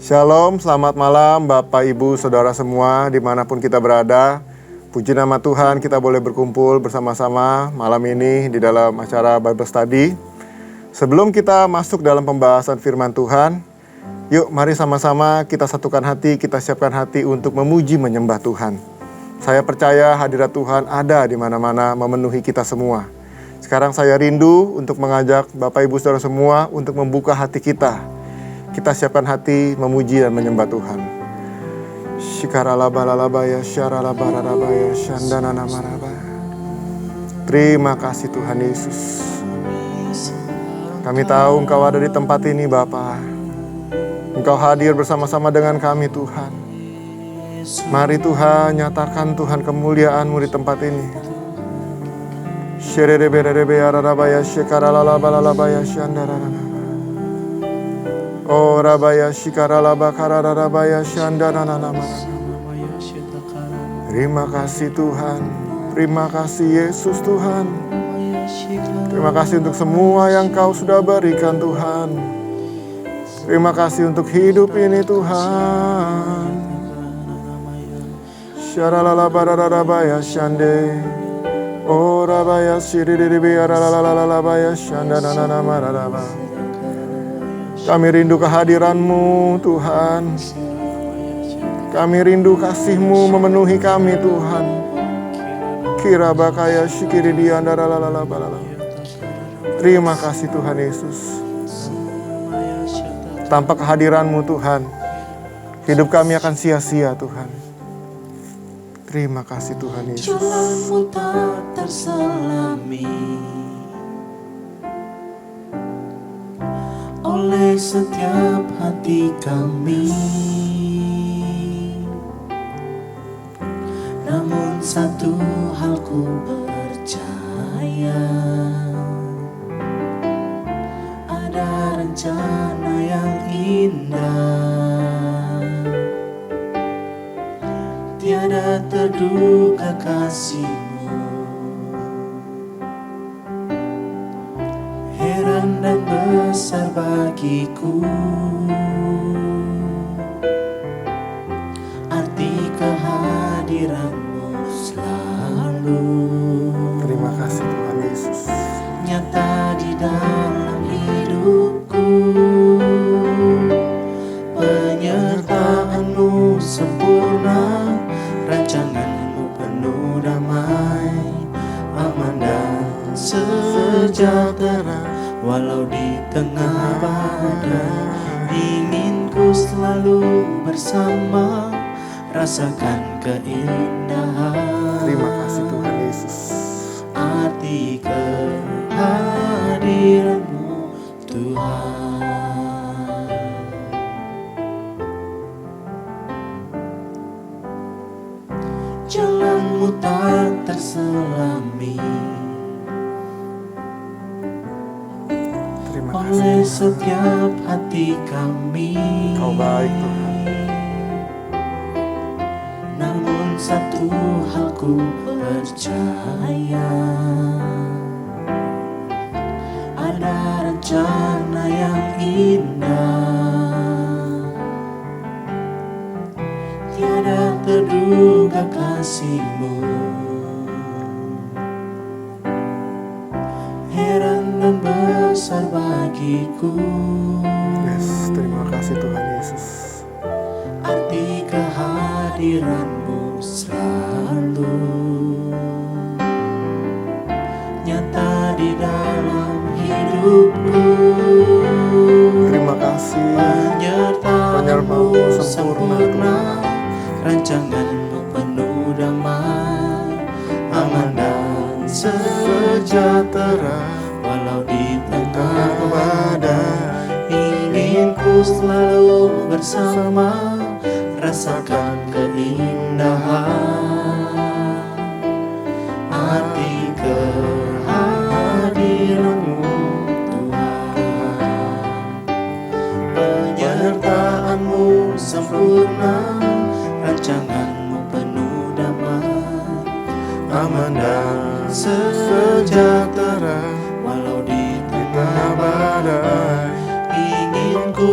Shalom, selamat malam Bapak, Ibu, Saudara semua dimanapun kita berada. Puji nama Tuhan, kita boleh berkumpul bersama-sama malam ini di dalam acara Bible Study. Sebelum kita masuk dalam pembahasan firman Tuhan, yuk mari sama-sama kita satukan hati, kita siapkan hati untuk memuji menyembah Tuhan. Saya percaya hadirat Tuhan ada di mana-mana memenuhi kita semua. Sekarang saya rindu untuk mengajak Bapak Ibu Saudara semua untuk membuka hati kita. Kita siapkan hati memuji dan menyembah Tuhan. Shikaralabalalabaya syaralabarabaya syandananamarabaya. Terima kasih Tuhan Yesus. Kami tahu Engkau ada di tempat ini Bapa. Engkau hadir bersama-sama dengan kami Tuhan. Mari Tuhan nyatakan Tuhan kemuliaan-Mu di tempat ini. Shererebererebeyarabaya shikaralabalalabaya syandananamara. Oh Rabaya Shikaralaba Kararabaya Shandananama. Terima kasih Tuhan. Terima kasih Yesus Tuhan. Terima kasih untuk semua yang Kau sudah berikan Tuhan. Terima kasih untuk hidup ini Tuhan. Syaralabarabaya Shande. Oh Rabaya Shiriribiyaralalalabaya Shandananama. Kami rindu kehadiran-Mu Tuhan. Kami rindu kasih-Mu memenuhi kami Tuhan. Kirabakaya shikiridiandaralalalabalala. Terima kasih Tuhan Yesus. Tanpa kehadiran-Mu Tuhan, hidup kami akan sia-sia Tuhan. Terima kasih Tuhan Yesus. Jalan-Mu tak terselami oleh setiap hati kami. Namun satu hal ku percaya, ada rencana yang indah. Tiada terduga kasih-Mu, heran dan besar bagiku. Arti kehadiran-Mu selalu. Terima kasih Tuhan Yesus. Nyata di dalam hidupku. Penyertaan-Mu sempurna, rancangan-Mu penuh damai, aman dan sejahtera. Walau di tengah badai, ingin ku selalu bersama, rasakan keindahan. Terima kasih Tuhan Yesus. Arti kehadiran-Mu Tuhan. Jalan-Mu tak terselami oleh setiap hati kami. Kau baik Tuhan. Namun satu hal ku percaya, ada rencana yang indah. Tiada terduga kasih-Mu, heran dan besar bagiku. Yes, terima kasih Tuhan Yesus. Arti kehadiran-Mu selalu nyata di dalam hidupku. Terima kasih. Penyertaan-Mu sempurna, rancangan-Mu penuh damai, aman dan sejahtera. Walau di tengah badai, ingin ku selalu bersama, rasakan keindahan. Arti kehadiran-Mu Tuhan. Penyertaan-Mu sempurna, rancangan-Mu penuh damai, aman dan sejahtera. Walau di tengah badai, ingin ku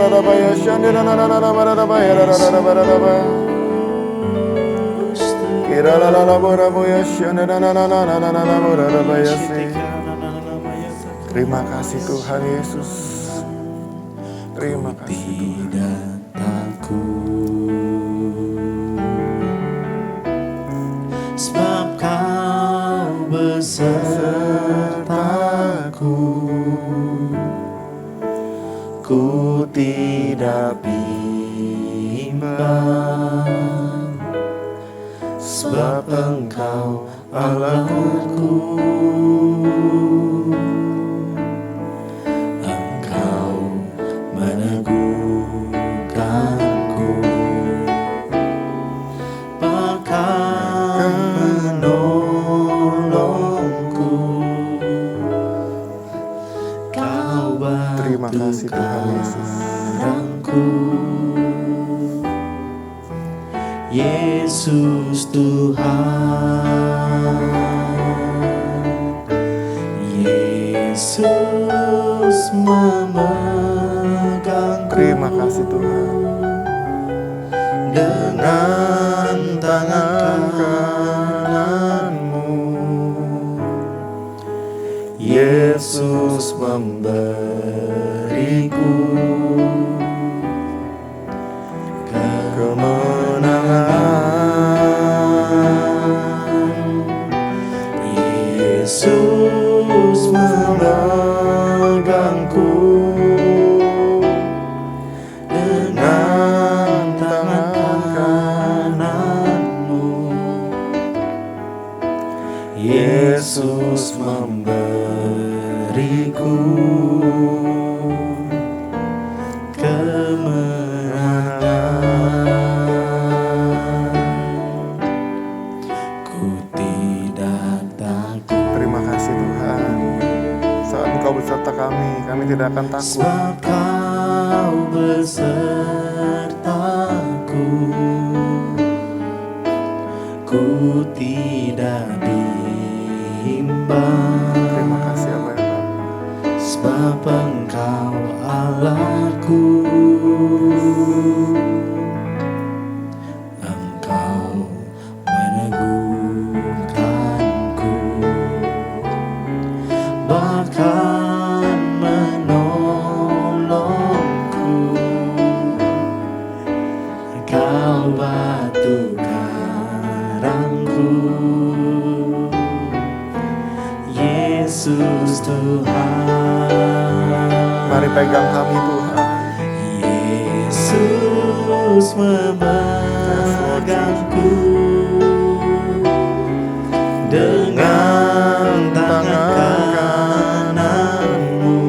Terima kasih Tuhan Yesus. Terima kasih Tuhan. Tidak takut, sebab Kau besertaku. Ku tidak bimbang, sebab Engkau Allahku. Engkau meneguhkanku, bahkan menolongku. Kau Terima batu kasih Tuhan Yesus. karangku. Yesus Tuhan, Yesus memegangku. Terima kasih Tuhan. Dengan tangan kananmu, Yesus memberiku kemenangan. Yesus memegangku dengan tangan kananmu. Yesus memberiku beserta kami tidak akan takut. Sebab Kau besertaku, ku tidak bimbang. Terima kasih ya Bapak. Sebab Engkau Allahku, Engkau meneguhkanku, bahkan menolongku. Engkau batu karangku, Yesus Tuhan. Mari pegang kami Tuhan. Yesus memegangku dengan tangan kanan-Mu.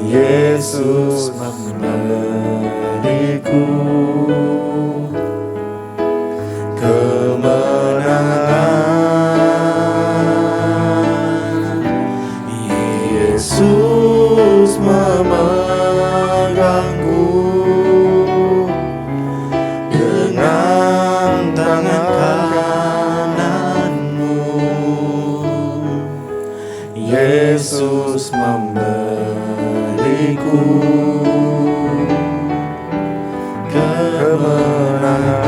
Yesus memberiku kemenangan. Yesus memegangku dengan tangan kanan-Mu. Yesus memberiku kemenangan.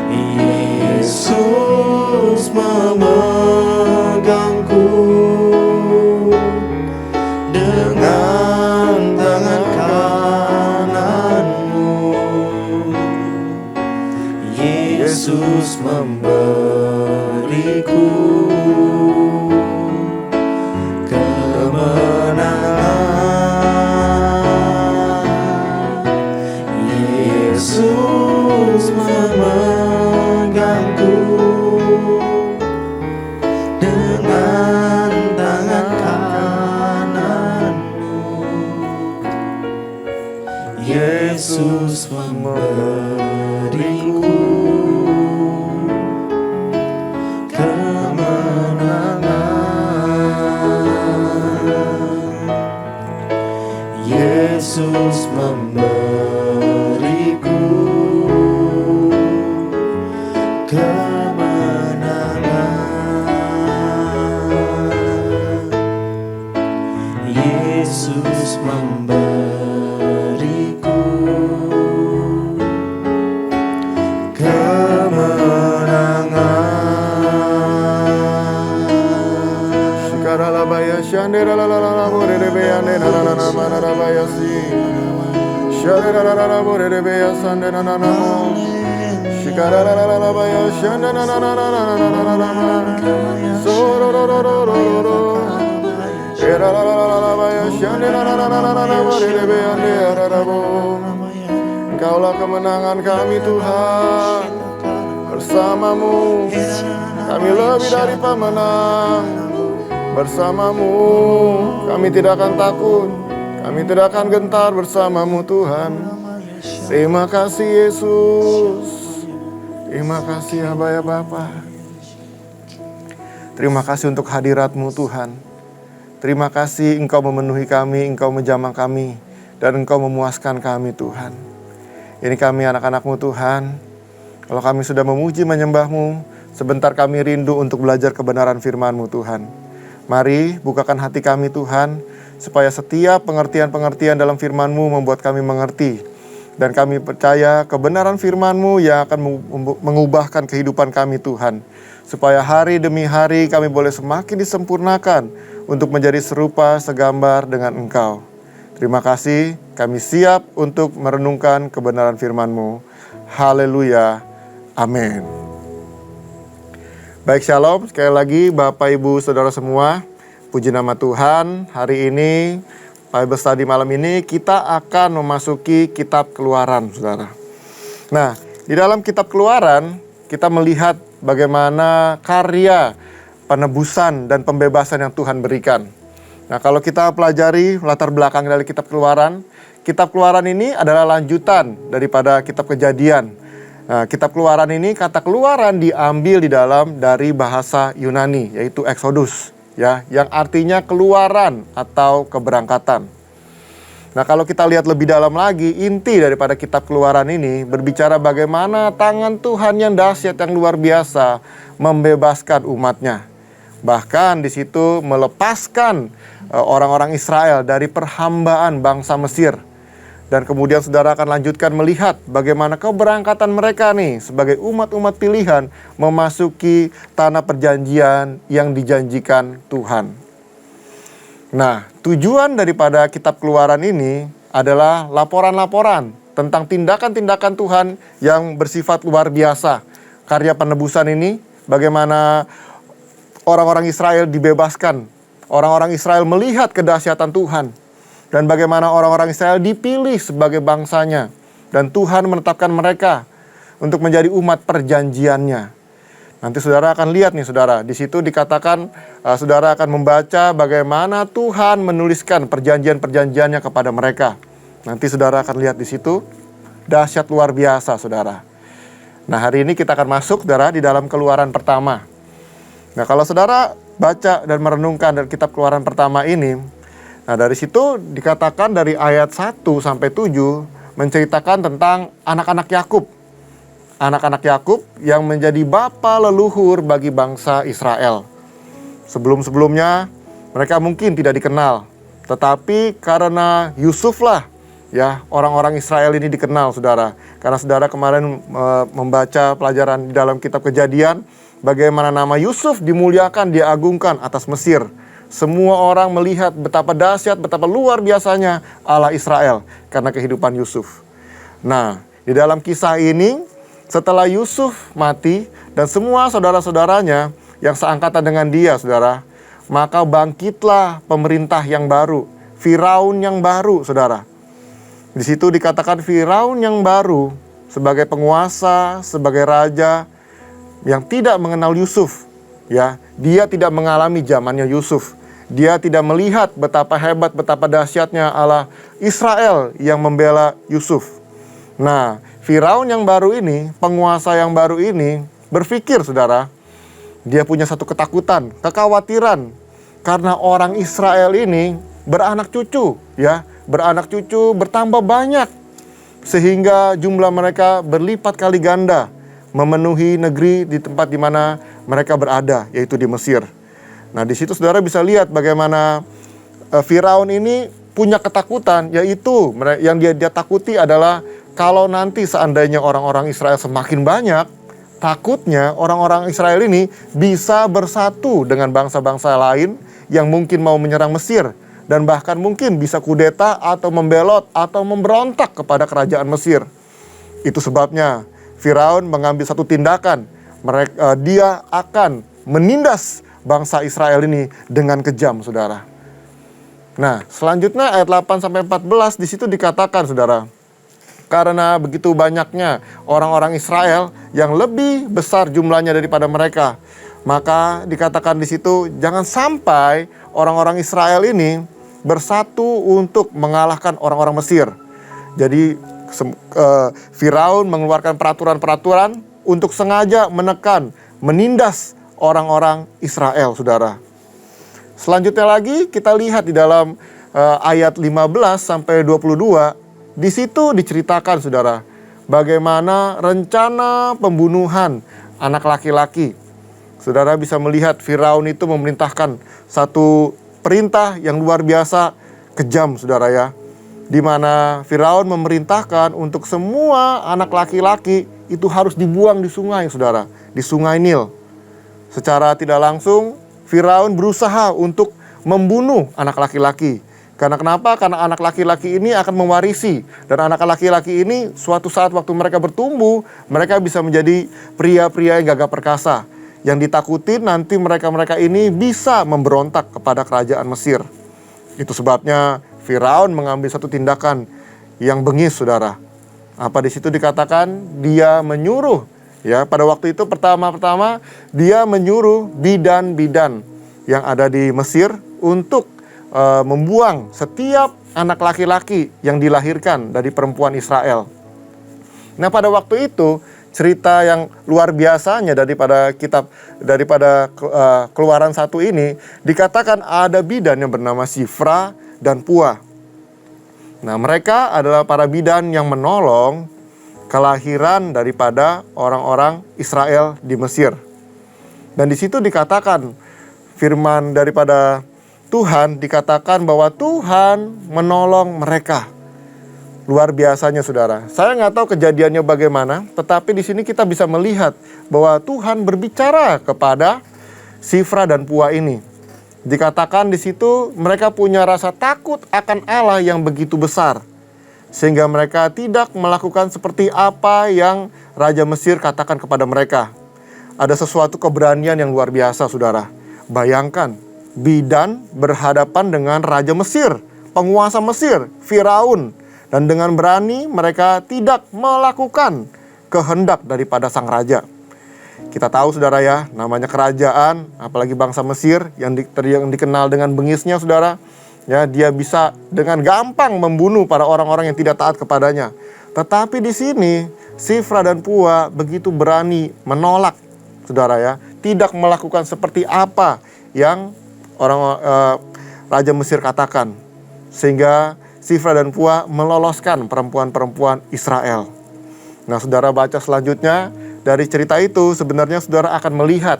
Yesus memegangku dengan tangan kanan-Mu. Yesus memberiku kemenangan. Yesus memegangku dengan tangan kanan-Mu. Yesus memberiku kemenangan. Yesus memberiku kemenangan. Yesus memberiku kemenangan. Shikaralabaya shanderalalalala borerebeya nenanana manarabaya si. Shareralalalala borerebeya sandenananamo. Shikaralalalabaya shandenananananananananama. Sororororororo. Eralalalabaya shandenanananananana borerebeya neararabo. Engkaulah kemenangan kami Tuhan. Bersama-Mu kami lebih dari pemenang. Bersama-Mu kami tidak akan takut, kami tidak akan gentar. Bersama-Mu Tuhan. Terima kasih Yesus. Terima kasih Aba ya Bapa. Terima kasih untuk hadirat-Mu Tuhan. Terima kasih Engkau memenuhi kami, Engkau menjamah kami, dan Engkau memuaskan kami Tuhan. Ini kami anak-anak-Mu Tuhan. Kalau kami sudah memuji menyembah-Mu, sebentar kami rindu untuk belajar kebenaran firman-Mu Tuhan. Mari bukakan hati kami Tuhan, supaya setiap pengertian-pengertian dalam firman-Mu membuat kami mengerti. Dan kami percaya kebenaran firman-Mu yang akan mengubahkan kehidupan kami Tuhan. Supaya hari demi hari kami boleh semakin disempurnakan untuk menjadi serupa segambar dengan Engkau. Terima kasih, kami siap untuk merenungkan kebenaran firman-Mu. Haleluya, amin. Baik, shalom. Sekali lagi Bapak, Ibu, Saudara semua, puji nama Tuhan. Hari ini, Bible Study malam ini, kita akan memasuki kitab Keluaran, Saudara. Nah, di dalam kitab Keluaran, kita melihat bagaimana karya penebusan dan pembebasan yang Tuhan berikan. Nah, kalau kita pelajari latar belakang dari kitab Keluaran ini adalah lanjutan daripada kitab Kejadian. Nah, kitab Keluaran ini, kata keluaran diambil dari bahasa Yunani, yaitu Exodus, ya, yang artinya keluaran atau keberangkatan. Nah, kalau kita lihat lebih dalam lagi, inti daripada kitab Keluaran ini berbicara bagaimana tangan Tuhan yang dahsyat, yang luar biasa membebaskan umatnya. Bahkan di situ melepaskan orang-orang Israel dari perhambaan bangsa Mesir. Dan kemudian saudara akan lanjutkan melihat bagaimana keberangkatan mereka nih sebagai umat-umat pilihan memasuki tanah perjanjian yang dijanjikan Tuhan. Nah, tujuan daripada kitab Keluaran ini adalah laporan-laporan tentang tindakan-tindakan Tuhan yang bersifat luar biasa. Karya penebusan ini, bagaimana orang-orang Israel dibebaskan, orang-orang Israel melihat kedahsyatan Tuhan, dan bagaimana orang-orang Israel dipilih sebagai bangsanya, dan Tuhan menetapkan mereka untuk menjadi umat perjanjiannya. Nanti saudara akan lihat nih saudara, di situ dikatakan saudara akan membaca bagaimana Tuhan menuliskan perjanjian-perjanjiannya kepada mereka. Nanti saudara akan lihat di situ, dahsyat luar biasa saudara. Nah, hari ini kita akan masuk saudara di dalam Keluaran pertama. Nah, kalau saudara baca dan merenungkan dari kitab Keluaran pertama ini, nah dari situ dikatakan dari ayat 1 sampai 7 menceritakan tentang anak-anak Yakub. Anak-anak Yakub yang menjadi bapa leluhur bagi bangsa Israel. Sebelum-sebelumnya mereka mungkin tidak dikenal, tetapi karena Yusuf lah ya orang-orang Israel ini dikenal saudara. Karena saudara kemarin membaca pelajaran di dalam kitab Kejadian, bagaimana nama Yusuf dimuliakan, diagungkan atas Mesir. Semua orang melihat betapa dahsyat, betapa luar biasanya Allah Israel karena kehidupan Yusuf. Nah, di dalam kisah ini, setelah Yusuf mati dan semua saudara-saudaranya yang seangkatan dengan dia, saudara, maka bangkitlah pemerintah yang baru, Firaun yang baru, saudara. Di situ dikatakan Firaun yang baru sebagai penguasa, sebagai raja yang tidak mengenal Yusuf, ya. Dia tidak mengalami zamannya Yusuf. Dia tidak melihat betapa hebat, betapa dahsyatnya Allah Israel yang membela Yusuf. Nah, Firaun yang baru ini, penguasa yang baru ini berpikir saudara, dia punya satu ketakutan, kekhawatiran karena orang Israel ini beranak cucu, ya, beranak cucu bertambah banyak sehingga jumlah mereka berlipat kali ganda memenuhi negeri di tempat di mana mereka berada, yaitu di Mesir. Nah, di situ saudara bisa lihat bagaimana Firaun ini punya ketakutan, yaitu yang dia takuti adalah kalau nanti seandainya orang-orang Israel semakin banyak, takutnya orang-orang Israel ini bisa bersatu dengan bangsa-bangsa lain yang mungkin mau menyerang Mesir. Dan bahkan mungkin bisa kudeta atau membelot atau memberontak kepada kerajaan Mesir. Itu sebabnya Firaun mengambil satu tindakan. Dia akan menindas bangsa Israel ini dengan kejam, saudara. Nah, selanjutnya ayat 8-14 di situ dikatakan, saudara, karena begitu banyaknya orang-orang Israel yang lebih besar jumlahnya daripada mereka, maka dikatakan di situ jangan sampai orang-orang Israel ini bersatu untuk mengalahkan orang-orang Mesir. Jadi Firaun mengeluarkan peraturan-peraturan untuk sengaja menekan, menindas orang-orang Israel, saudara. Selanjutnya lagi kita lihat di dalam ayat 15-22. Di situ diceritakan, saudara, bagaimana rencana pembunuhan anak laki-laki. Saudara bisa melihat Firaun itu memerintahkan satu perintah yang luar biasa kejam, saudara ya. Di mana Firaun memerintahkan untuk semua anak laki-laki itu harus dibuang di sungai, saudara, di sungai Nil. Secara tidak langsung Firaun berusaha untuk membunuh anak laki-laki. Karena kenapa? Karena anak laki-laki ini akan mewarisi. Dan anak laki-laki ini suatu saat waktu mereka bertumbuh, mereka bisa menjadi pria-pria yang gagah perkasa. Yang ditakuti nanti mereka-mereka ini bisa memberontak kepada kerajaan Mesir. Itu sebabnya Firaun mengambil satu tindakan yang bengis, saudara. Apa di situ dikatakan? Dia menyuruh, ya, pada waktu itu pertama-tama dia menyuruh bidan-bidan yang ada di Mesir untuk membuang setiap anak laki-laki yang dilahirkan dari perempuan Israel. Nah, pada waktu itu cerita yang luar biasanya daripada Keluaran 1 ini, dikatakan ada bidan yang bernama Shifra dan Pua. Nah, mereka adalah para bidan yang menolong kelahiran daripada orang-orang Israel di Mesir. Dan di situ dikatakan, firman daripada Tuhan dikatakan bahwa Tuhan menolong mereka. Luar biasanya saudara. Saya nggak tahu kejadiannya bagaimana, tetapi di sini kita bisa melihat bahwa Tuhan berbicara kepada Shifra dan Pua ini. Dikatakan di situ mereka punya rasa takut akan Allah yang begitu besar, sehingga mereka tidak melakukan seperti apa yang Raja Mesir katakan kepada mereka. Ada sesuatu keberanian yang luar biasa saudara. Bayangkan, bidan berhadapan dengan Raja Mesir, penguasa Mesir, Firaun. Dan dengan berani mereka tidak melakukan kehendak daripada sang raja. Kita tahu saudara ya, namanya kerajaan, apalagi bangsa Mesir yang dikenal dengan bengisnya saudara. Ya, dia bisa dengan gampang membunuh para orang-orang yang tidak taat kepadanya. Tetapi di sini Shifra dan Pua begitu berani menolak saudara ya, tidak melakukan seperti apa yang Raja Mesir katakan. Sehingga Shifra dan Pua meloloskan perempuan-perempuan Israel. Nah, saudara baca selanjutnya dari cerita itu, sebenarnya saudara akan melihat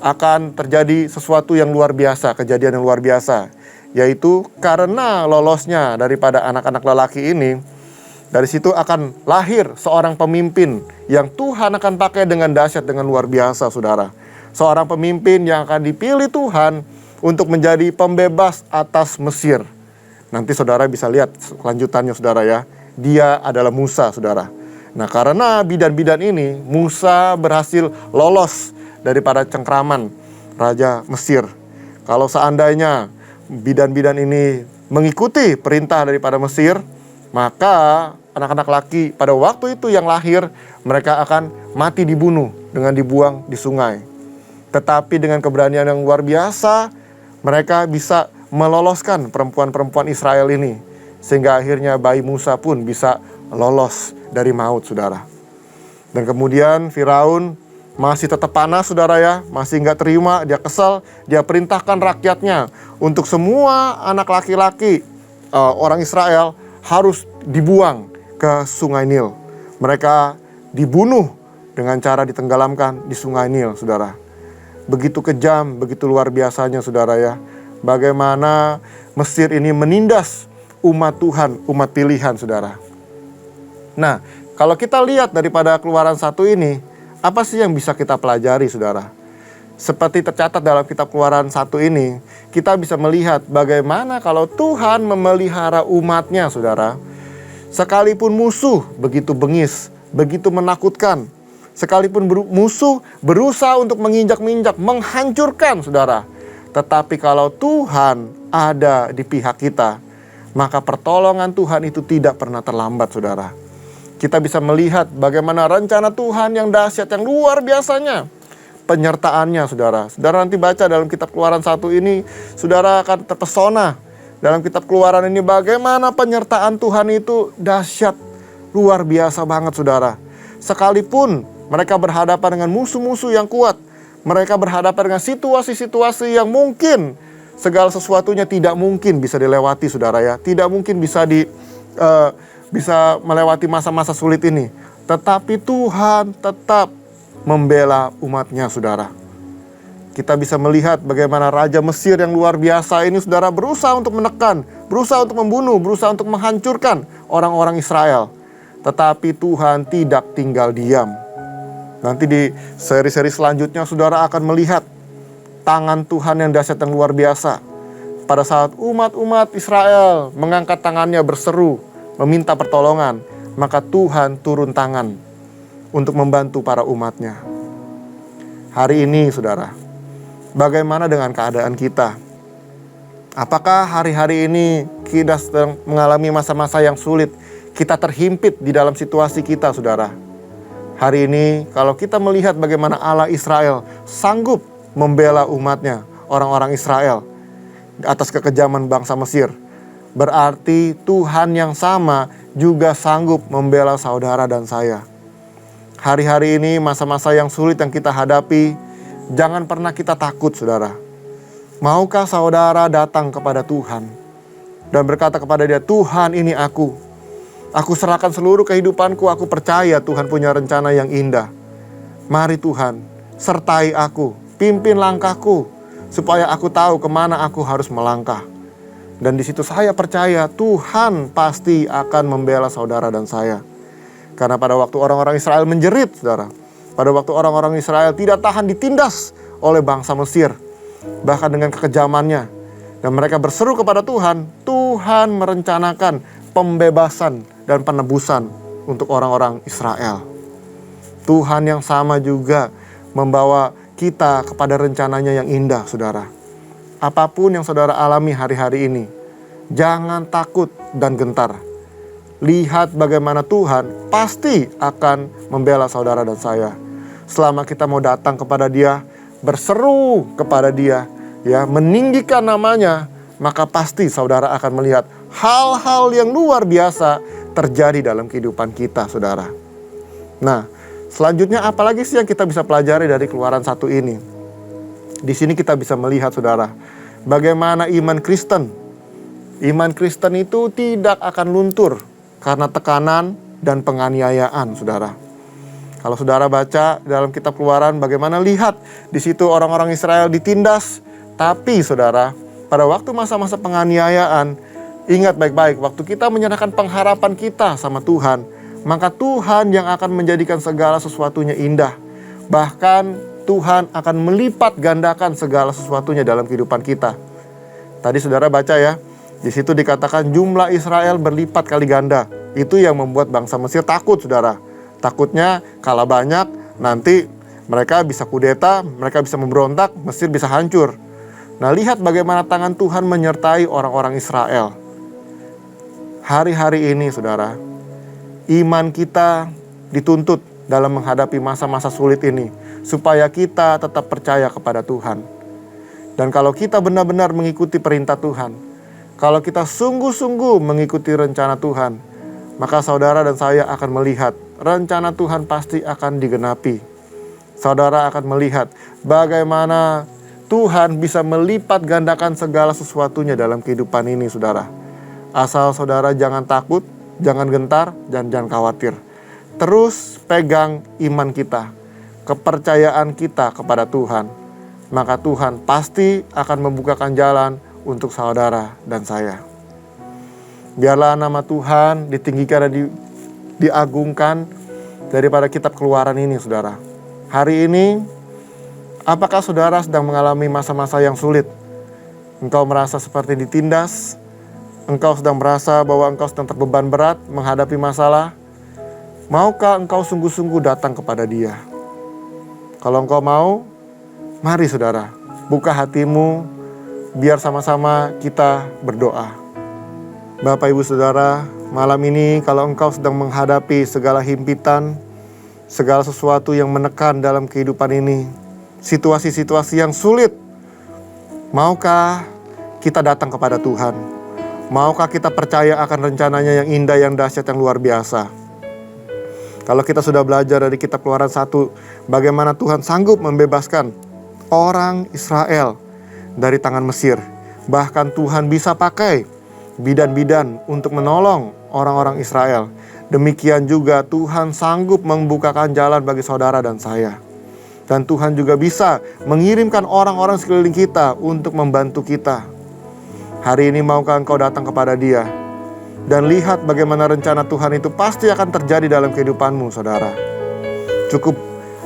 akan terjadi sesuatu yang luar biasa, kejadian yang luar biasa. Yaitu karena lolosnya daripada anak-anak lelaki ini, dari situ akan lahir seorang pemimpin yang Tuhan akan pakai dengan dahsyat, dengan luar biasa saudara. Seorang pemimpin yang akan dipilih Tuhan untuk menjadi pembebas atas Mesir. Nanti saudara bisa lihat kelanjutannya saudara ya. Dia adalah Musa saudara. Nah, karena bidan-bidan ini, Musa berhasil lolos daripada cengkraman Raja Mesir. Kalau seandainya bidan-bidan ini mengikuti perintah daripada Mesir, maka anak-anak laki pada waktu itu yang lahir, mereka akan mati dibunuh dengan dibuang di sungai. Tetapi dengan keberanian yang luar biasa, mereka bisa meloloskan perempuan-perempuan Israel ini. Sehingga akhirnya bayi Musa pun bisa lolos dari maut saudara. Dan kemudian Firaun masih tetap panas saudara ya, masih nggak terima, dia kesal, dia perintahkan rakyatnya untuk semua anak laki-laki orang Israel harus dibuang ke sungai Nil. Mereka dibunuh dengan cara ditenggelamkan di sungai Nil saudara. Begitu kejam, begitu luar biasanya saudara ya. Bagaimana Mesir ini menindas umat Tuhan, umat pilihan saudara. Nah, kalau kita lihat daripada Keluaran 1 ini, apa sih yang bisa kita pelajari saudara? Seperti tercatat dalam kitab Keluaran 1 ini, kita bisa melihat bagaimana kalau Tuhan memelihara umatnya saudara. Sekalipun musuh begitu bengis, begitu menakutkan, sekalipun musuh berusaha untuk menginjak-injak, menghancurkan saudara. Tetapi kalau Tuhan ada di pihak kita, maka pertolongan Tuhan itu tidak pernah terlambat saudara. Kita bisa melihat bagaimana rencana Tuhan yang dahsyat, yang luar biasanya. Penyertaannya saudara. Saudara nanti baca dalam kitab Keluaran 1 ini, saudara akan terpesona. Dalam kitab Keluaran ini bagaimana penyertaan Tuhan itu dahsyat, luar biasa banget saudara. Sekalipun mereka berhadapan dengan musuh-musuh yang kuat, mereka berhadapan dengan situasi-situasi yang mungkin segala sesuatunya tidak mungkin bisa dilewati saudara ya. Tidak mungkin bisa bisa melewati masa-masa sulit ini. Tetapi Tuhan tetap membela umatnya saudara. Kita bisa melihat bagaimana Raja Mesir yang luar biasa ini saudara berusaha untuk menekan, berusaha untuk membunuh, berusaha untuk menghancurkan orang-orang Israel. Tetapi Tuhan tidak tinggal diam. Nanti di seri-seri selanjutnya saudara akan melihat tangan Tuhan yang dahsyat dan luar biasa. Pada saat umat-umat Israel mengangkat tangannya berseru, meminta pertolongan, maka Tuhan turun tangan untuk membantu para umatnya. Hari ini saudara, bagaimana dengan keadaan kita? Apakah hari-hari ini kita sedang mengalami masa-masa yang sulit? Kita terhimpit di dalam situasi kita saudara. Hari ini kalau kita melihat bagaimana Allah Israel sanggup membela umatnya, orang-orang Israel, atas kekejaman bangsa Mesir, berarti Tuhan yang sama juga sanggup membela saudara dan saya. Hari-hari ini masa-masa yang sulit yang kita hadapi, jangan pernah kita takut, saudara. Maukah saudara datang kepada Tuhan dan berkata kepada Dia, Tuhan, ini aku. Aku serahkan seluruh kehidupanku, aku percaya Tuhan punya rencana yang indah. Mari Tuhan, sertai aku, pimpin langkahku, supaya aku tahu kemana aku harus melangkah. Dan di situ saya percaya Tuhan pasti akan membela saudara dan saya. Karena pada waktu orang-orang Israel menjerit, saudara, pada waktu orang-orang Israel tidak tahan ditindas oleh bangsa Mesir, bahkan dengan kekejamannya, dan mereka berseru kepada Tuhan, Tuhan merencanakan pembebasan dan penebusan untuk orang-orang Israel. Tuhan yang sama juga membawa kita kepada rencananya yang indah, saudara. Apapun yang saudara alami hari-hari ini, jangan takut dan gentar. Lihat bagaimana Tuhan pasti akan membela saudara dan saya. Selama kita mau datang kepada Dia, berseru kepada Dia, ya, meninggikan namanya, maka pasti saudara akan melihat hal-hal yang luar biasa terjadi dalam kehidupan kita, saudara. Nah, selanjutnya apalagi sih yang kita bisa pelajari dari Keluaran 1 ini? Di sini kita bisa melihat, saudara, bagaimana iman Kristen. Iman Kristen itu tidak akan luntur karena tekanan dan penganiayaan, saudara. Kalau saudara baca dalam kitab Keluaran, bagaimana lihat di situ orang-orang Israel ditindas. Tapi saudara, pada waktu masa-masa penganiayaan, ingat baik-baik, waktu kita menyerahkan pengharapan kita sama Tuhan, maka Tuhan yang akan menjadikan segala sesuatunya indah. Bahkan Tuhan akan melipat gandakan segala sesuatunya dalam kehidupan kita. Tadi saudara baca ya, di situ dikatakan jumlah Israel berlipat kali ganda. Itu yang membuat bangsa Mesir takut, saudara. Takutnya kalah banyak, nanti mereka bisa kudeta, mereka bisa memberontak, Mesir bisa hancur. Nah, lihat bagaimana tangan Tuhan menyertai orang-orang Israel. Hari-hari ini, saudara, iman kita dituntut dalam menghadapi masa-masa sulit ini, supaya kita tetap percaya kepada Tuhan. Dan kalau kita benar-benar mengikuti perintah Tuhan, kalau kita sungguh-sungguh mengikuti rencana Tuhan, maka saudara dan saya akan melihat rencana Tuhan pasti akan digenapi. Saudara akan melihat bagaimana Tuhan bisa melipat gandakan segala sesuatunya dalam kehidupan ini, saudara. Asal saudara jangan takut, jangan gentar, dan jangan khawatir. Terus pegang iman kita, kepercayaan kita kepada Tuhan. Maka Tuhan pasti akan membukakan jalan untuk saudara dan saya. Biarlah nama Tuhan ditinggikan dan diagungkan daripada kitab Keluaran ini, saudara. Hari ini, apakah saudara sedang mengalami masa-masa yang sulit? Engkau merasa seperti ditindas? Engkau sedang merasa bahwa engkau sedang terbeban berat menghadapi masalah? Maukah engkau sungguh-sungguh datang kepada Dia? Kalau engkau mau, mari saudara, buka hatimu, biar sama-sama kita berdoa. Bapak, Ibu, Saudara, malam ini kalau engkau sedang menghadapi segala himpitan, segala sesuatu yang menekan dalam kehidupan ini, situasi-situasi yang sulit, maukah kita datang kepada Tuhan? Maukah kita percaya akan rencananya yang indah, yang dahsyat, yang luar biasa? Kalau kita sudah belajar dari kitab Keluaran 1, bagaimana Tuhan sanggup membebaskan orang Israel dari tangan Mesir. Bahkan Tuhan bisa pakai bidan-bidan untuk menolong orang-orang Israel. Demikian juga Tuhan sanggup membukakan jalan bagi saudara dan saya. Dan Tuhan juga bisa mengirimkan orang-orang sekeliling kita untuk membantu kita. Hari ini maukah engkau datang kepada Dia dan lihat bagaimana rencana Tuhan itu pasti akan terjadi dalam kehidupanmu, saudara. Cukup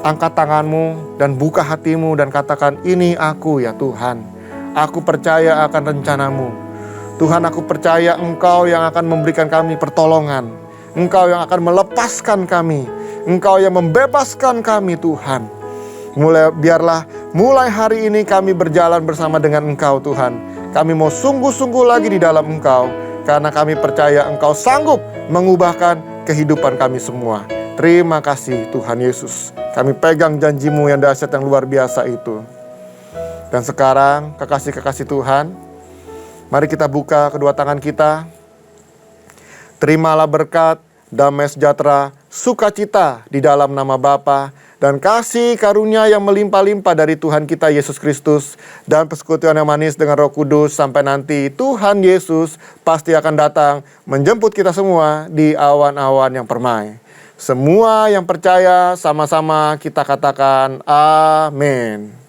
angkat tanganmu dan buka hatimu dan katakan, ini aku ya Tuhan. Aku percaya akan rencanamu. Tuhan, aku percaya Engkau yang akan memberikan kami pertolongan. Engkau yang akan melepaskan kami. Engkau yang membebaskan kami, Tuhan. Biarlah mulai hari ini kami berjalan bersama dengan Engkau, Tuhan. Kami mau sungguh-sungguh lagi di dalam Engkau, karena kami percaya Engkau sanggup mengubahkan kehidupan kami semua. Terima kasih Tuhan Yesus. Kami pegang janji-Mu yang dahsyat, yang luar biasa itu. Dan sekarang, kekasih-kekasih Tuhan, mari kita buka kedua tangan kita. Terimalah berkat damai sejahtera, sukacita di dalam nama Bapa, dan kasih karunia yang melimpah-limpah dari Tuhan kita Yesus Kristus, dan persekutuan yang manis dengan Roh Kudus, sampai nanti Tuhan Yesus pasti akan datang menjemput kita semua di awan-awan yang permai. Semua yang percaya sama-sama kita katakan amin.